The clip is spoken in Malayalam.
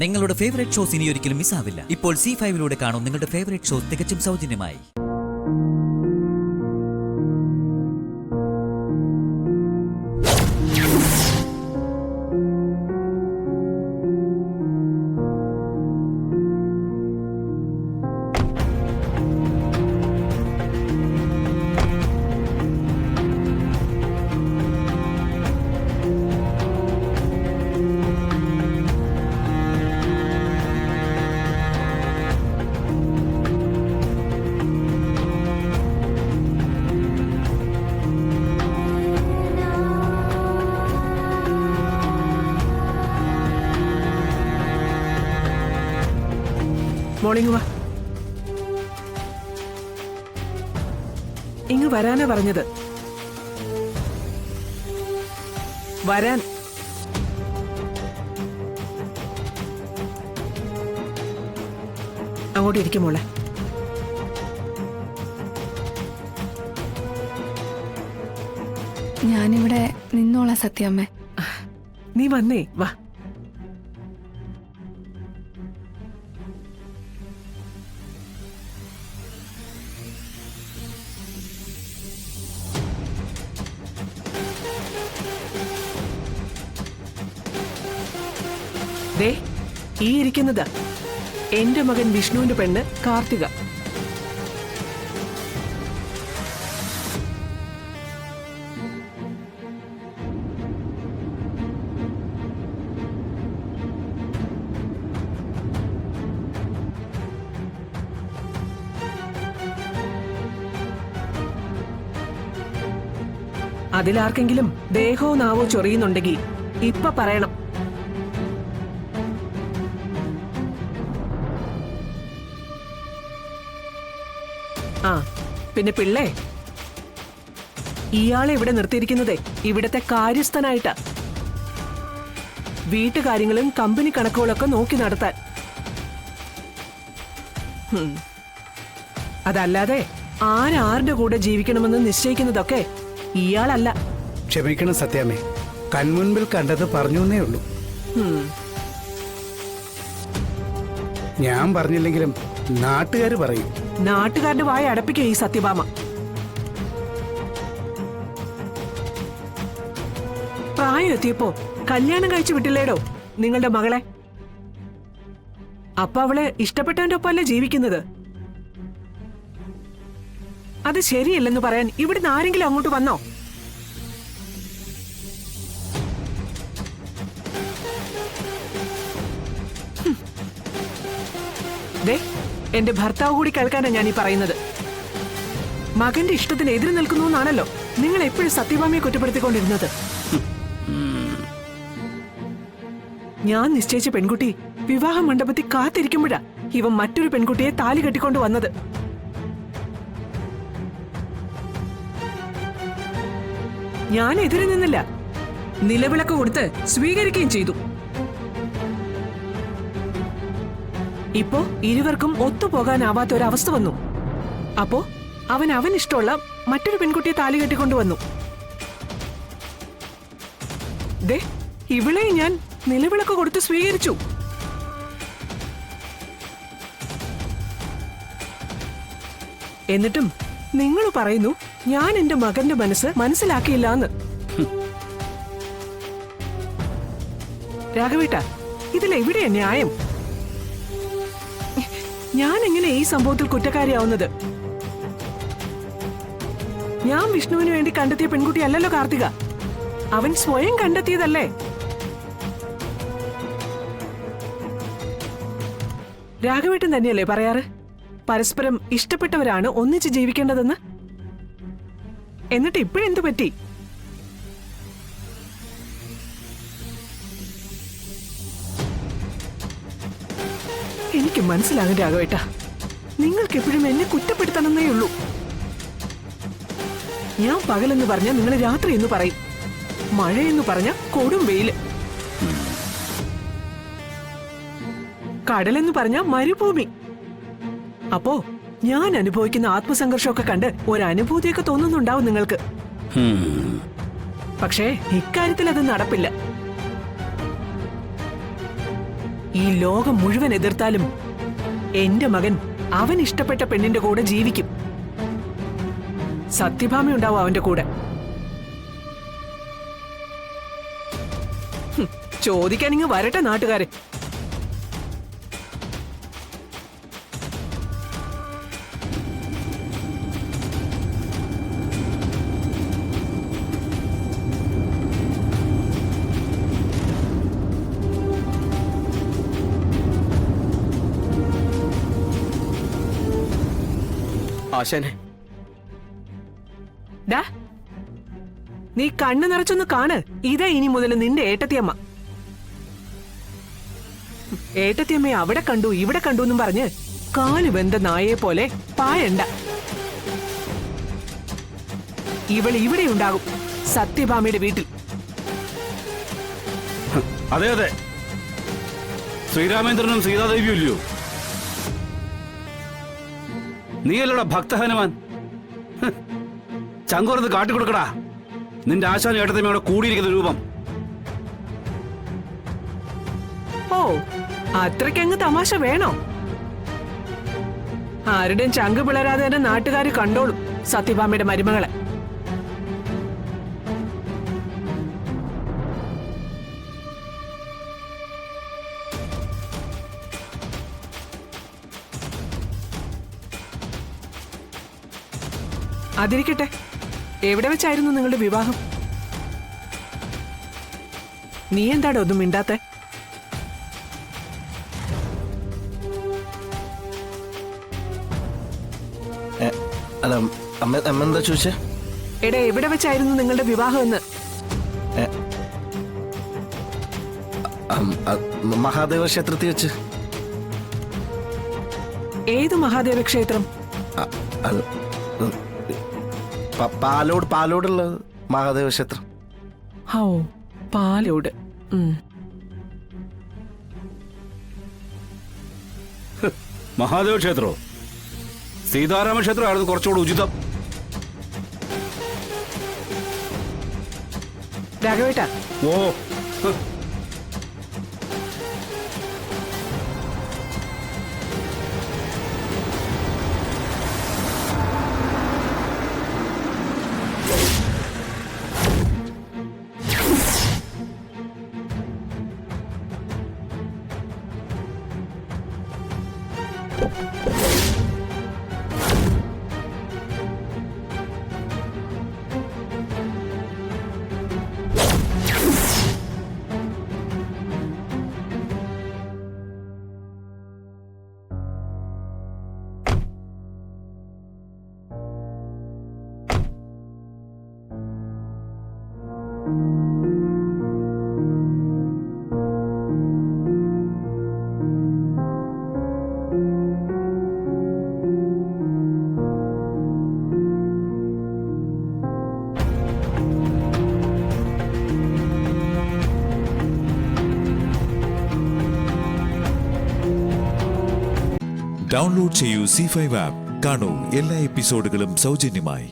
നിങ്ങളുടെ ഫേവറേറ്റ് ഷോസ് ഇനി ഒരിക്കലും മിസ്സാവില്ല. ഇപ്പോൾ C5 കാണും നിങ്ങളുടെ ഫേവറേറ്റ് ഷോസ് തികച്ചും സൗജന്യമായി. മോളിങ് വാ. ഇങ്ങ് വരാനാ പറഞ്ഞത്. വരാൻ. അങ്ങോട്ട് ഇരിക്കും മോളെ. ഞാനിവിടെ നിന്നോളാം സത്യാമ്മേ. നീ വന്നേ വാ. ദേ ഈ ഇരിക്കുന്നത് എന്റെ മകൻ വിഷ്ണുവിന്റെ പെണ്ണ് കാർത്തിക. അതിലാർക്കെങ്കിലും ദേഹവും നാവോ ചൊറിയുന്നുണ്ടെങ്കിൽ ഇപ്പൊ പറയണം. ആ പിന്നെ പിള്ളേ, ഇയാളെ ഇവിടെ നിർത്തിയിരിക്കുന്നതേ ഇവിടത്തെ കാര്യസ്ഥനായിട്ടാ. വീട്ടുകാര്യങ്ങളും കമ്പനി കണക്കുകളൊക്കെ നോക്കി നടത്താൻ. അതല്ലാതെ ആരാരുടെ കൂടെ ജീവിക്കണമെന്ന് നിശ്ചയിക്കുന്നതൊക്കെ ഇയാളല്ല. ക്ഷമിക്കണം സത്യാമ്മേ, കൺമുൻപിൽ കണ്ടത് പറഞ്ഞേ ഉള്ളൂ. ഞാൻ പറഞ്ഞില്ലെങ്കിലും നാട്ടുകാര് പറയും. നാട്ടുകാരുടെ വായ അടപ്പിക്കുക ഈ സത്യഭാമ. പ്രായം എത്തിയപ്പോ കല്യാണം കഴിച്ചു വിട്ടില്ലേടോ നിങ്ങളുടെ മകളെ? അപ്പൊ അവളെ ഇഷ്ടപ്പെട്ടവന്റെ ഒപ്പമല്ലേ ജീവിക്കുന്നത്? അത് ശരിയല്ലെന്ന് പറയാൻ ഇവിടുന്ന് ആരെങ്കിലും അങ്ങോട്ട് വന്നോ? ദേ എന്റെ ഭർത്താവ് കൂടി കേൾക്കാനാ ഞാൻ ഈ പറയുന്നത്. മകന്റെ ഇഷ്ടത്തിന് എതിര് നിൽക്കുന്നു എന്നാണല്ലോ നിങ്ങൾ എപ്പോഴും സത്യഭാമയെ കുറ്റപ്പെടുത്തിക്കൊണ്ടിരുന്നത്. ഞാൻ നിശ്ചയിച്ച പെൺകുട്ടി വിവാഹ മണ്ഡപത്തിൽ കാത്തിരിക്കുമ്പോഴാ ഇവൻ മറ്റൊരു പെൺകുട്ടിയെ താലി കെട്ടിക്കൊണ്ട് വന്നത്. ഞാൻ എതിര് നിന്നില്ല, നിലവിളക്ക് കൊടുത്ത് സ്വീകരിക്കുകയും ചെയ്തു. ഇപ്പോ ഇരുവർക്കും ഒത്തുപോകാനാവാത്ത ഒരവസ്ഥ വന്നു. അപ്പോ അവൻ ഇഷ്ടമുള്ള മറ്റൊരു പെൺകുട്ടിയെ താലി കെട്ടിക്കൊണ്ടുവന്നു. ദേ ഇവളെ ഞാൻ നിലവിളക്ക് കൊടുത്ത് സ്വീകരിച്ചു. എന്നിട്ടും നിങ്ങൾ പറയുന്നു ഞാൻ എന്റെ മകന്റെ മനസ്സ് മനസ്സിലാക്കിയില്ല എന്ന്. രാഘവേട്ട, ഇതിലെവിടെയാ ന്യായം? ഞാൻ എങ്ങനെ ഈ സംഭവത്തിൽ കുറ്റക്കാരിയാവുന്നത്? ഞാൻ വിഷ്ണുവിന് വേണ്ടി കണ്ടെത്തിയ പെൺകുട്ടി അല്ലല്ലോ കാർത്തിക. അവൻ സ്വയം കണ്ടെത്തിയതല്ലേ? രാഘവേട്ടൻ തന്നെയല്ലേ പറയാറ് പരസ്പരം ഇഷ്ടപ്പെട്ടവരാണ് ഒന്നിച്ച് ജീവിക്കേണ്ടതെന്ന്? എന്നിട്ട് ഇപ്പോഴെന്തു പറ്റി? എനിക്ക് മനസ്സിലാകും രാഘവേട്ട, നിങ്ങൾക്ക് എപ്പോഴും എന്നെ കുറ്റപ്പെടുത്തണമെന്നേ ഉള്ളൂ. ഞാൻ പകലെന്ന് പറഞ്ഞാൽ നിങ്ങൾ രാത്രി എന്ന് പറയും, മഴയെന്ന് പറഞ്ഞ കൊടും വെയില്, കടലെന്ന് പറഞ്ഞ മരുഭൂമി. അപ്പോ ഞാൻ അനുഭവിക്കുന്ന ആത്മസംഘർഷമൊക്കെ കണ്ട് ഒരനുഭൂതിയൊക്കെ തോന്നുന്നുണ്ടാവും നിങ്ങൾക്ക്. പക്ഷേ ഇക്കാര്യത്തിൽ അത് നടപ്പില്ല. ഈ ലോകം മുഴുവൻ എതിർത്താലും എന്റെ മകൻ അവൻ ഇഷ്ടപ്പെട്ട പെണ്ണിന്റെ കൂടെ ജീവിക്കും. സത്യഭാമ ഉണ്ടാവും അവന്റെ കൂടെ. ചോദിക്കാനിങ്ങ് വരട്ടെ നാട്ടുകാരെ. ആശാനെ, ഡാ, നീ കണ്ണു നിറച്ചൊന്ന് കാണ്. ഇതാ ഇനി മുതൽ നിന്റെ ഏട്ടത്തിയമ്മ. ഏട്ടത്തിയമ്മയെ അവിടെ കണ്ടു ഇവിടെ കണ്ടു എന്നും പറഞ്ഞ് കാല് വെന്ത നായയെ പോലെ പായണ്ട. ഇവൾ ഇവിടെ ഉണ്ടാകും, സത്യഭാമയുടെ വീട്ടിൽ. അതെ അതെ, ശ്രീരാമേന്ദ്രനും സീതാദേവിയും ഇല്ലയോ? നീയല്ലടാ ഭക്തഹനുമാൻ. ചങ്കുറത്ത് കാട്ടിക്കൊടുക്കടാ നിന്റെ ആശാനും ഏട്ടത്തമ്മയോടെ കൂടിയിരിക്കുന്ന രൂപം. ഓ, അത്രയ്ക്കങ്ങ് തമാശ വേണോ? ആരുടെയും ചങ്ക് പിളരാതെ തന്നെ നാട്ടുകാർ കണ്ടോളും സത്യഭാമയുടെ മരുമകളെ. അതിരിക്കട്ടെ, എവിടെ വെച്ചായിരുന്നു നിങ്ങളുടെ വിവാഹം? നീ എന്താടോ ഒന്നും മിണ്ടാത്തെ? അല്ല അമ്മ എന്താ ചോദിച്ചേ? എടാ, എവിടെ വെച്ചായിരുന്നു നിങ്ങളുടെ വിവാഹം എന്ന്? മഹാദേവ ക്ഷേത്രത്തിൽ വെച്ച്. ഏത് മഹാദേവ ക്ഷേത്രം? പാലോടുള്ള മഹാദേവ ക്ഷേത്രം. ഓ, പാലോട്. മഹാദേവ ക്ഷേത്രോ? സീതാരാമ ക്ഷേത്രമായിരുന്നു കുറച്ചുകൂടെ ഉചിതം. രാഘവേട്ട, ഓ, ഡൗൺലോഡ് ചെയ്യൂ C5 ആപ്പ്. കാണൂ എല്ലാ എപ്പിസോഡുകളും സൗജന്യമായി.